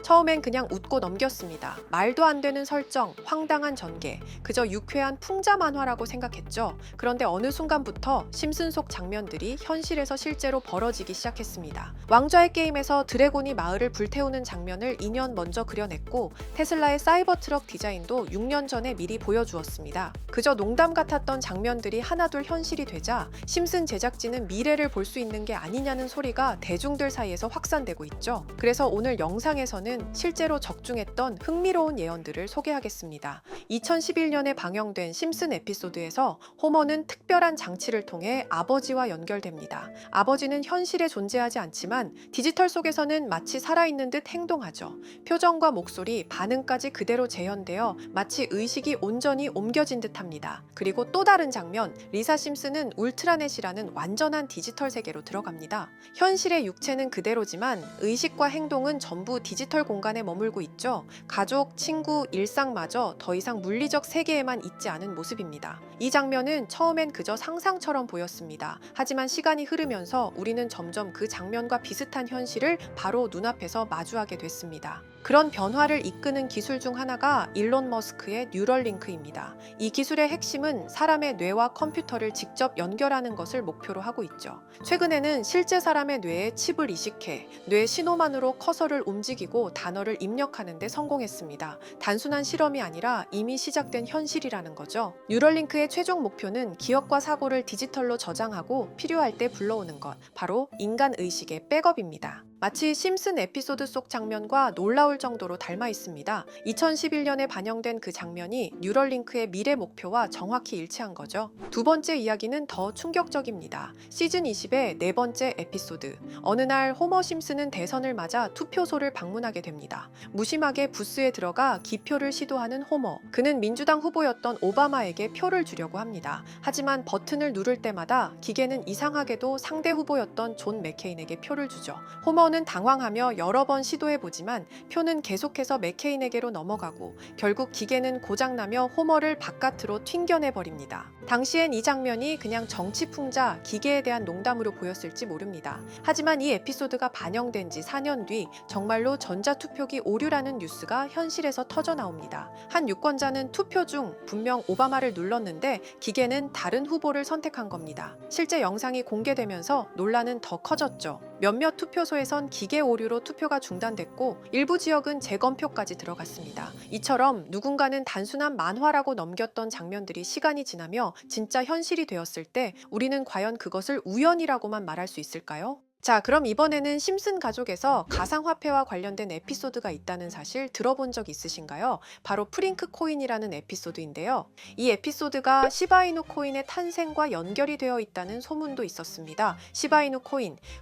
처음엔 그냥 웃고 넘겼습니다. 말도 안 되는 설정, 황당한 전개, 그저 유쾌한 풍자 만화라고 생각했죠. 그런데 어느 순간부터 심슨 속 장면들이 현실에서 실제로 벌어지기 시작했습니다. 왕좌의 게임에서 드래곤이 마을을 불태우는 장면을 2년 먼저 그려냈고, 테슬라의 사이버 트럭 디자인도 6년 전에 미리 보여주었습니다. 그저 농담 같았던 장면들이 하나둘 현실이 되자 심슨 제작진은 미래를 볼 수 있는 게 아니냐는 소리가 대중들 사이에서 확산되고 있죠. 그래서 오늘 영상에서는 실제로 적중했던 흥미로운 예언들을 소개하겠습니다. 2011년에 방영된 심슨 에피소드에서 호머는 특별한 장치를 통해 아버지와 연결됩니다. 아버지는 현실에 존재하지 않지만 디지털 속에서는 마치 살아있는 듯 행동하죠. 표정과 목소리, 반응까지 그대로 재현되어 마치 의식이 온전히 옮겨진 듯합니다. 그리고 또 다른 장면, 리사 심슨은 울트라넷이라는 완전한 디지털 세계로 들어갑니다. 현실의 육체는 그대로지만 의식과 행동은 전부 디지털 공간에 머물고 있죠. 가족, 친구, 일상마저 더 이상 물리적 세계에만 있지 않은 모습입니다. 이 장면은 처음엔 그저 상상처럼 보였습니다. 하지만 시간이 흐르면서 우리는 점점 그 장면과 비슷한 현실을 바로 눈앞에서 마주하게 됐습니다. 그런 변화를 이끄는 기술 중 하나가 일론 머스크의 뉴럴링크입니다. 이 기술의 핵심은 사람의 뇌와 컴퓨터를 직접 연결하는 것을 목표로 하고 있죠. 최근에는 실제 사람의 뇌에 칩을 이식해 뇌 신호만으로 커서를 움직이고 단어를 입력하는 데 성공했습니다. 단순한 실험이 아니라 이미 시작된 현실이라는 거죠. 뉴럴링크의 최종 목표는 기억과 사고를 디지털로 저장하고 필요할 때 불러오는 것, 바로 인간 의식의 백업입니다. 마치 심슨 에피소드 속 장면과 놀라울 정도로 닮아 있습니다. 2011년에 반영된 그 장면이 뉴럴링크의 미래 목표와 정확히 일치한 거죠. 두 번째 이야기는 더 충격적입니다. 시즌 20의 네 번째 에피소드. 어느 날 호머 심슨은 대선을 맞아 투표소를 방문하게 됩니다. 무심하게 부스에 들어가 기표를 시도하는 호머. 그는 민주당 후보였던 오바마에게 표를 주려고 합니다. 하지만 버튼을 누를 때마다 기계는 이상하게도 상대 후보였던 존 맥케인에게 표를 주죠. 호머는 당황하며 여러 번 시도해보지만 표는 계속해서 맥케인에게로 넘어가고 결국 기계는 고장나며 호머를 바깥으로 튕겨내버립니다. 당시엔 이 장면이 그냥 정치풍자, 기계에 대한 농담으로 보였을지 모릅니다. 하지만 이 에피소드가 반영된 지 4년 뒤 정말로 전자투표기 오류라는 뉴스가 현실에서 터져 나옵니다. 한 유권자는 투표 중 분명 오바마를 눌렀는데 기계는 다른 후보를 선택한 겁니다. 실제 영상이 공개되면서 논란은 더 커졌죠. 몇몇 투표소에선 기계 오류로 투표가 중단됐고 일부 지역은 재검표까지 들어갔습니다. 이처럼 누군가는 단순한 만화라고 넘겼던 장면들이 시간이 지나며 진짜 현실이 되었을 때 우리는 과연 그것을 우연이라고만 말할 수 있을까요? 자, 그럼 이번에는 심슨 가족에서 가상화폐와 관련된 에피소드가 있다는 사실 들어본 적 있으신가요? 바로 프링크 코인이라는 에피소드인데요. 이 에피소드가 시바이누 코인의 탄생과 연결이 되어 있다는 소문도 있었습니다. 시바이누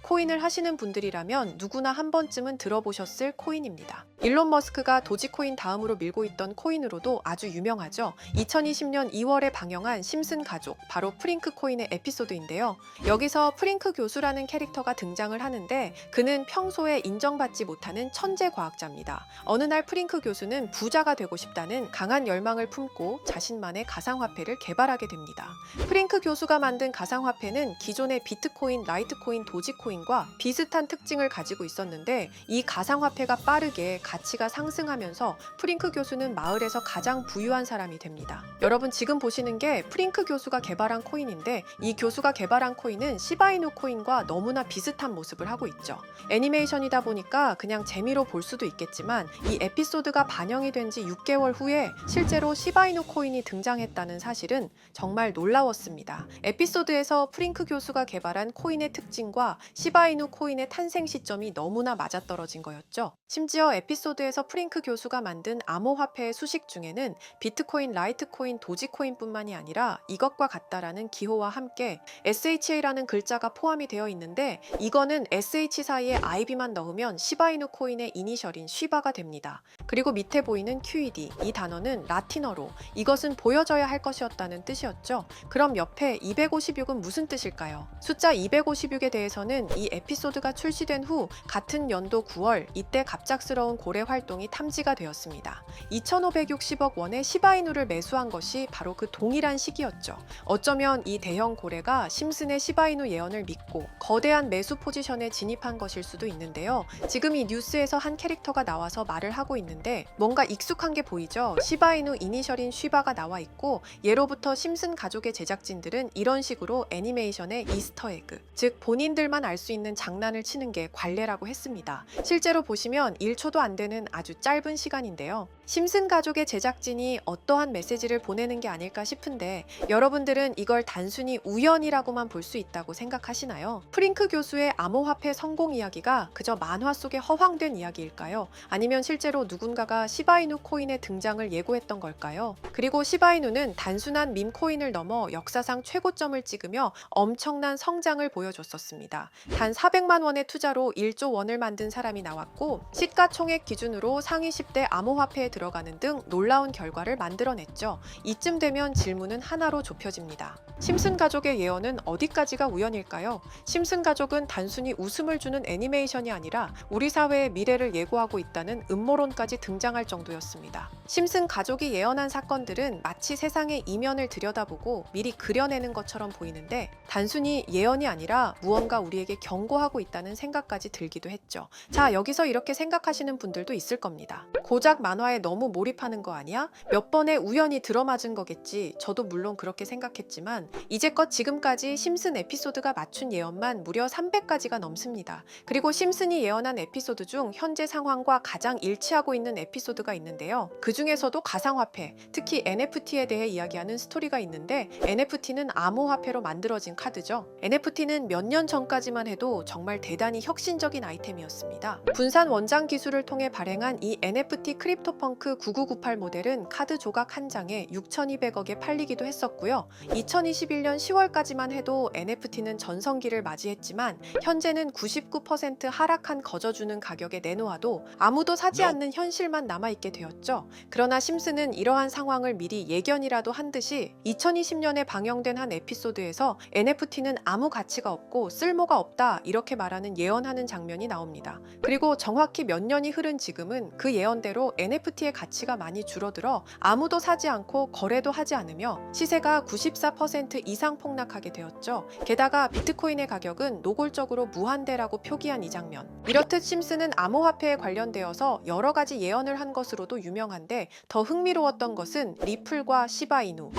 코인을 하시는 분들이라면 누구나 한 번쯤은 들어보셨을 코인입니다. 일론 머스크가 도지코인 다음으로 밀고 있던 코인으로도 아주 유명하죠. 2020년 2월에 방영한 심슨 가족, 바로 프링크 코인의 에피소드인데요. 여기서 프링크 교수라는 캐릭터가 등장을 하는데 그는 평소에 인정받지 못하는 천재 과학자입니다. 어느 날 프링크 교수는 부자가 되고 싶다는 강한 열망을 품고 자신만의 가상화폐를 개발하게 됩니다. 프링크 교수가 만든 가상화폐는 기존의 비트코인, 라이트코인, 도지코인과 비슷한 특징을 가지고 있었는데 이 가상화폐가 빠르게 가치가 상승하면서 프링크 교수는 마을에서 가장 부유한 사람이 됩니다. 여러분 지금 보시는 게 프링크 교수가 개발한 코인인데 이 교수가 개발한 코인은 시바이누 코인과 너무나 비슷한 모습을 하고 있죠. 애니메이션이다 보니까 그냥 재미로 볼 수도 있겠지만 이 에피소드가 반영이 된 지 6개월 후에 실제로 시바이누 코인이 등장했다는 사실은 정말 놀라웠습니다. 에피소드에서 프링크 교수가 개발한 코인의 특징과 시바이누 코인의 탄생 시점이 너무나 맞아떨어진 거였죠. 심지어 에피소드에서 프링크 교수가 만든 암호화폐의 수식 중에는 비트코인, 라이트코인, 도지코인뿐만이 아니라 이것과 같다라는 기호와 함께 SHA라는 글자가 포함이 되어 있는데 이거는 SH 사이에 IB만 넣으면 시바이누 코인의 이니셜인 쉬바가 됩니다. 그리고 밑에 보이는 QED, 이 단어는 라틴어로 이것은 보여져야 할 것이었다는 뜻이었죠. 그럼 옆에 256은 무슨 뜻일까요? 숫자 256에 대해서는 이 에피소드가 출시된 후 같은 연도 9월 이때 갑작스러운 고래 활동이 탐지가 되었습니다. 2,560억 원의 시바이누를 매수한 것이 바로 그 동일한 시기였죠. 어쩌면 이 대형 고래가 심슨의 시바이누 예언을 믿고 거대한 매수 보수 포지션에 진입한 것일 수도 있는데요. 지금 이 뉴스에서 한 캐릭터가 나와서 말을 하고 있는데 뭔가 익숙한 게 보이죠? 시바이누 이니셜인 쉬바가 나와 있고 예로부터 심슨 가족의 제작진들은 이런 식으로 애니메이션의 이스터에그, 즉 본인들만 알 수 있는 장난을 치는 게 관례라고 했습니다. 실제로 보시면 1초도 안 되는 아주 짧은 시간인데요. 심슨 가족의 제작진이 어떠한 메시지를 보내는 게 아닐까 싶은데 여러분들은 이걸 단순히 우연이라고만 볼 수 있다고 생각하시나요? 프링크 교수의 암호화폐 성공 이야기가 그저 만화 속의 허황된 이야기일까요? 아니면 실제로 누군가가 시바이누 코인의 등장을 예고했던 걸까요? 그리고 시바이누는 단순한 밈 코인을 넘어 역사상 최고점을 찍으며 엄청난 성장을 보여줬었습니다. 단 400만 원의 투자로 1조 원을 만든 사람이 나왔고 시가총액 기준으로 상위 10대 암호화폐에 들어가는 등 놀라운 결과를 만들어냈죠. 이쯤 되면 질문은 하나로 좁혀집니다. 심슨 가족의 예언은 어디까지가 우연일까요? 심슨 가족은 단순히 웃음을 주는 애니메이션이 아니라 우리 사회의 미래를 예고하고 있다는 음모론까지 등장할 정도였습니다. 심슨 가족이 예언한 사건들은 마치 세상의 이면을 들여다보고 미리 그려내는 것처럼 보이는데 단순히 예언이 아니라 무언가 우리에게 경고하고 있다는 생각까지 들기도 했죠. 자, 여기서 이렇게 생각하시는 분들도 있을 겁니다. 고작 만화에 너무 몰입하는 거 아니야? 몇 번의 우연히 들어맞은 거겠지. 저도 물론 그렇게 생각했지만 이제껏 지금까지 심슨 에피소드가 맞춘 예언만 무려 300가지가 넘습니다. 그리고 심슨이 예언한 에피소드 중 현재 상황과 가장 일치하고 있는 에피소드가 있는데요. 그 중에서도 가상화폐, 특히 NFT에 대해 이야기하는 스토리가 있는데 NFT는 암호화폐로 만들어진 카드죠. NFT는 몇 년 전까지만 해도 정말 대단히 혁신적인 아이템이었습니다. 분산 원장 기술을 통해 발행한 이 NFT 크립토펑크 9998 모델은 카드 조각 한 장에 6,200억에 팔리기도 했었고요. 2021년 10월까지만 해도 NFT는 전성기를 맞이했지만 현재는 99% 하락한 거저주는 가격에 내놓아도 아무도 사지 않는 현실만 남아있게 되었죠. 그러나 심슨은 이러한 상황을 미리 예견이라도 한 듯이 2020년에 방영된 한 에피소드에서 NFT는 아무 가치가 없고 쓸모가 없다 이렇게 말하는 예언하는 장면이 나옵니다. 그리고 정확히 몇 년이 흐른 지금은 그 예언대로 NFT의 가치가 많이 줄어들어 아무도 사지 않고 거래도 하지 않으며 시세가 94% 이상 폭락하게 되었죠. 게다가 비트코인의 가격은 노골적으로 무한대라고 표기한 이 장면. 이렇듯 심슨은 암호화폐에 관련되어서 여러 가지 예언을 한 것으로도 유명한데 더 흥미로웠던 것은 리플과 시바이누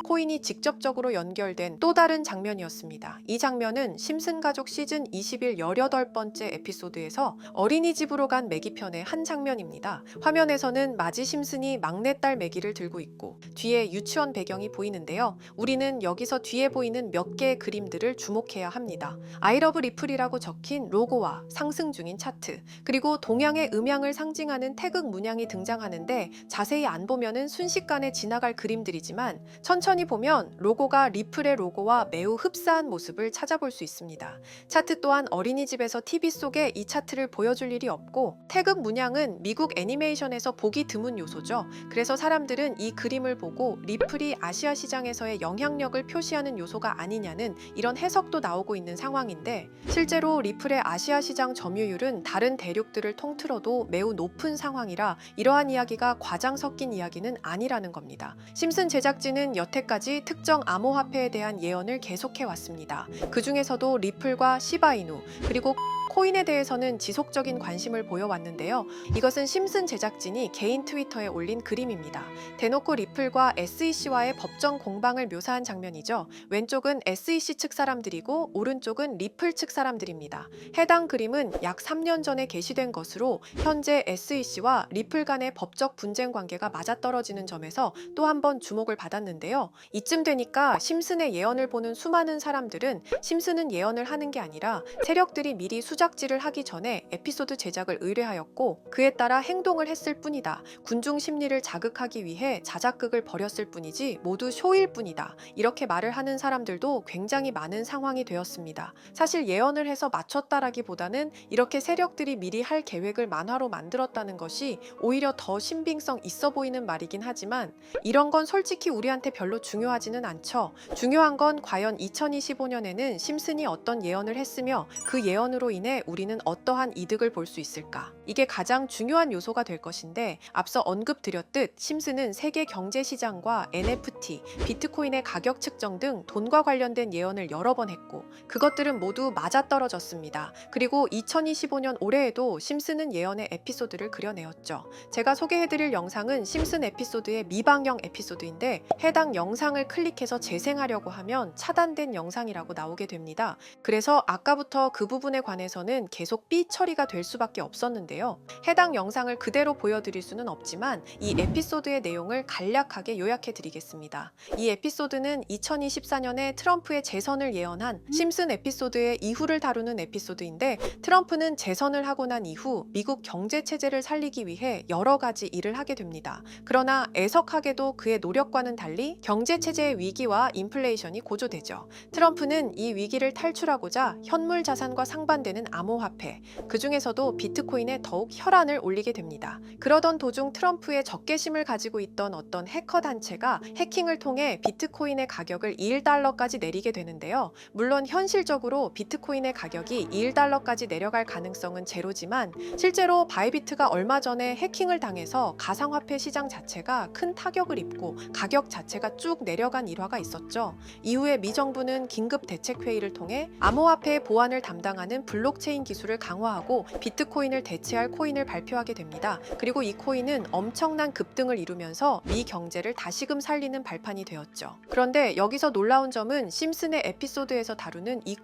코인이 직접적으로 연결된 또 다른 장면이었습니다. 이 장면은 심슨 가족 시즌 21 18번째 에피소드에서 어린이집으로 간 매기 편의 한 장면입니다. 화면에서는 마지 심슨이 막내딸 매기를 들고 있고 뒤에 유치원 배경이 보이는데요. 우리는 여기서 뒤에 보이는 몇 개의 그림들을 주목해야 합니다. I love 리플이라고 적힌 로고와 상승 중인 차트, 그리고 동양의 음양을 상징하는 태극 문양이 등장하는데 자세히 안 보면은 순식간에 지나갈 그림들이지만 천천히 보면 로고가 리플의 로고와 매우 흡사한 모습을 찾아볼 수 있습니다. 차트 또한 어린이집에서 TV 속에 이 차트를 보여줄 일이 없고 태극 문양은 미국 애니메이션에서 보기 드문 요소죠. 그래서 사람들은 이 그림을 보고 리플이 아시아 시장에서의 영향력을 표시하는 요소가 아니냐는 이런 해석도 나오고 있는 상황인데 실제로 리플의 아시아 시장 점유율은 다른 대륙들을 통틀어도 매우 높은 상황이라 이러한 이야기가 과장 섞인 이야기는 아니라는 겁니다. 심슨 제작진은 여태까지 특정 암호화폐에 대한 예언을 계속해왔습니다. 그 중에서도 리플과 시바이누 그리고 코인에 대해서는 지속적인 관심을 보여왔는데요. 이것은 심슨 제작진이 개인 트위터에 올린 그림입니다. 대놓고 리플과 SEC와의 법정 공방을 묘사한 장면이죠. 왼쪽은 SEC 측 사람들이고 오른쪽은 리플 측 사람들입니다. 해당 그림은 약 3년 전에 게시된 것으로 현재 SEC와 리플 간의 법적 분쟁 관계가 맞아떨어지는 점에서 또 한 번 주목을 받았는데요. 이쯤 되니까 심슨의 예언을 보는 수많은 사람들은 심슨은 예언을 하는 게 아니라 세력들이 미리 수작질을 하기 전에 에피소드 제작을 의뢰하였고 그에 따라 행동을 했을 뿐이다. 군중 심리를 자극하기 위해 자작극을 벌였을 뿐이지 모두 쇼일 뿐이다. 이렇게 말을 하는 사람들도 굉장히 많은 상황이 되었습니다. 사실 예언을 해서 맞췄다라기보다는 이렇게 세력들이 미리 할 계획을 만화로 만들었다는 것이 오히려 더 신빙성 있어 보이는 말이긴 하지만 이런 건 솔직히 우리한테 별로 중요하지는 않죠. 중요한 건 과연 2025년에는 심슨이 어떤 예언을 했으며 그 예언으로 인해 인해 우리는 어떠한 이득을 볼 수 있을까? 이게 가장 중요한 요소가 될 것인데 앞서 언급드렸듯 심슨은 세계 경제 시장과 NFT, 비트코인의 가격 측정 등 돈과 관련된 예언을 여러 번 했고 그것들은 모두 맞아떨어졌습니다. 그리고 2025년 올해에도 심슨은 예언의 에피소드를 그려내었죠. 제가 소개해드릴 영상은 심슨 에피소드의 미방영 에피소드인데 해당 영상을 클릭해서 재생하려고 하면 차단된 영상이라고 나오게 됩니다. 그래서 아까부터 그 부분에 관해서는 계속 삐 처리가 될 수밖에 없었는데요. 해당 영상을 그대로 보여드릴 수는 없지만 이 에피소드의 내용을 간략하게 요약해 드리겠습니다. 이 에피소드는 2024년에 트럼프의 재선을 예언한 심슨 에피소드의 이후를 다루는 에피소드인데 트럼프는 재선을 하고 난 이후 미국 경제 체제를 살리기 위해 여러 가지 일을 하게 됩니다. 그러나 애석하게도 그의 노력과는 달리 경제 체제의 위기와 인플레이션이 고조되죠. 트럼프는 이 위기를 탈출하고자 현물 자산과 상반되는 암호화폐, 그 중에서도 비트코인에 더욱 혈안을 올리게 됩니다. 그러던 도중 트럼프의 적개심을 가지고 있던 어떤 해커 단체가 해킹을 통해 비트코인의 가격을 1달러까지 내리게 되는데요. 물론 현실적으로 비트코인의 가격이 1달러까지 내려갈 가능성은 제로지만 실제로 바이비트가 얼마 전에 해킹을 당해서 가상화폐 시장 자체가 큰 타격을 입고 가격 자체가 쭉 내려간 일화가 있었죠. 이후에 미 정부는 긴급 대책회의를 통해 암호화폐의 보안을 담당하는 블록체인 기술을 강화하고 비트코인을 대체할 코인을 발표하게 됩니다. 그리고 이 코인은 엄청난 급등을 이루면서 미 경제를 다시금 살리는 발판이 되었죠. 그런데 여기서 놀라운 점은 심슨의 에피소드에서 다루는 이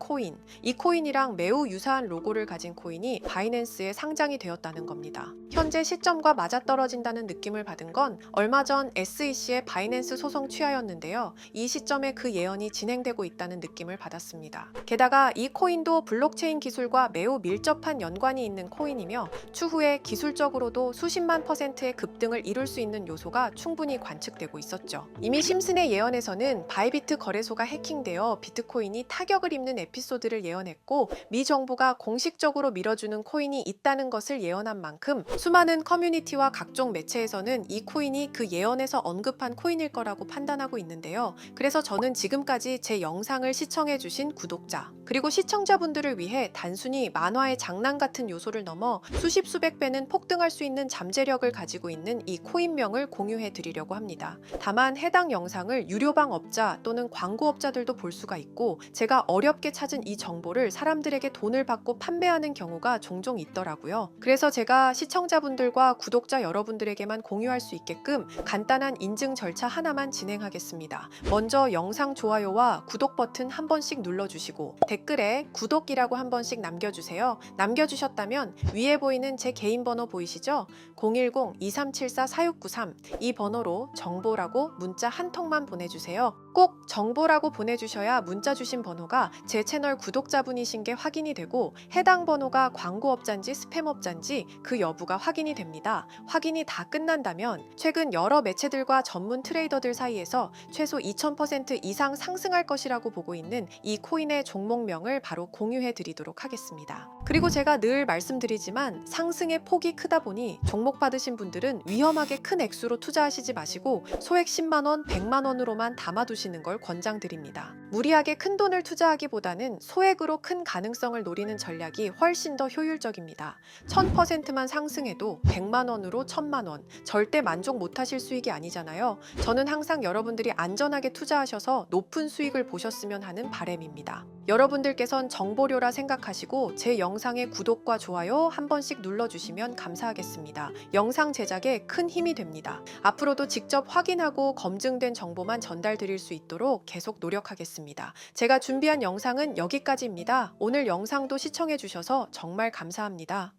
코인이랑 매우 유사한 로고를 가진 코인이 바이낸스에 상장이 되었다는 겁니다. 현재 시점과 맞아떨어진다는 느낌을 받은 건 얼마 전 SEC의 바이낸스 소송 취하였는데요. 이 시점에 그 예언이 진행되고 있다는 느낌을 받았습니다. 게다가 이 코인도 블록체인 기술과 매우 밀접한 연관이 있는 코인이며 추후에 기술적으로도 수십만 %의 급등을 이룰 수 있는 요소가 충분히 관측되고 있었죠. 이미 심슨의 예언에서는 바이비트 거래소가 해킹되어 비트코인이 타격을 입는 에피소드를 예언했고 미 정부가 공식적으로 밀어주는 코인이 있다는 것을 예언한 만큼 수많은 커뮤니티와 각종 매체에서는 이 코인이 그 예언에서 언급한 코인일 거라고 판단하고 있는데요. 그래서 저는 지금까지 제 영상을 시청해주신 구독자 그리고 시청자분들을 위해 단순히 만화의 장난 같은 요소를 넘어 수십 수백 배는 폭등할 수 있는 잠재력을 가지고 있는 이 코인명을 공유해 드리려고 합니다. 다만 해당 영상을 유료방 업자 또는 광고업자들도 볼 수가 있고 제가 어렵게 찾은 이 정보를 사람들에게 돈을 받고 판매하는 경우가 종종 있더라고요. 그래서 제가 시청자분들과 구독자 여러분들에게만 공유할 수 있게끔 간단한 인증 절차 하나만 진행하겠습니다. 먼저 영상 좋아요와 구독 버튼 한 번씩 눌러주시고 댓글에 구독이라고 한 번씩 남겨주세요. 남겨주셨다면 위에 보이는 제 개인 번호 보이시죠? 010-2374-4693 이 번호로 정보라고 문자 한 통만 보내주세요. 꼭 정보라고 보내주셔야 문자 주신 번호가 제 채널 구독자분이신 게 확인이 되고 해당 번호가 광고업자인지 스팸업자인지 그 여부가 확인이 됩니다. 확인이 다 끝난다면 최근 여러 매체들과 전문 트레이더들 사이에서 최소 2000% 이상 상승할 것이라고 보고 있는 이 코인의 종목명을 바로 공유해 드리도록 하겠습니다. 그리고 제가 늘 말씀드리지만 상승의 폭이 크다 보니 종목 받으신 분들은 위험하게 큰 액수로 투자하시지 마시고 소액 10만원, 100만원으로만 담아두시는 걸 권장드립니다. 무리하게 큰 돈을 투자하기보다는 소액으로 큰 가능성을 노리는 전략이 훨씬 더 효율적입니다. 1000%만 상승해도 100만원으로 1000만원, 절대 만족 못하실 수익이 아니잖아요. 저는 항상 여러분들이 안전하게 투자하셔서 높은 수익을 보셨으면 하는 바람입니다. 여러분들께선 정보료라 생각하시고 제 영상의 구독과 좋아요 한 번씩 눌러주시면 감사하겠습니다. 영상 제작에 큰 힘이 됩니다. 앞으로도 직접 확인하고 검증된 정보만 전달드릴 수 있도록 계속 노력하겠습니다. 제가 준비한 영상은 여기까지입니다. 오늘 영상도 시청해주셔서 정말 감사합니다.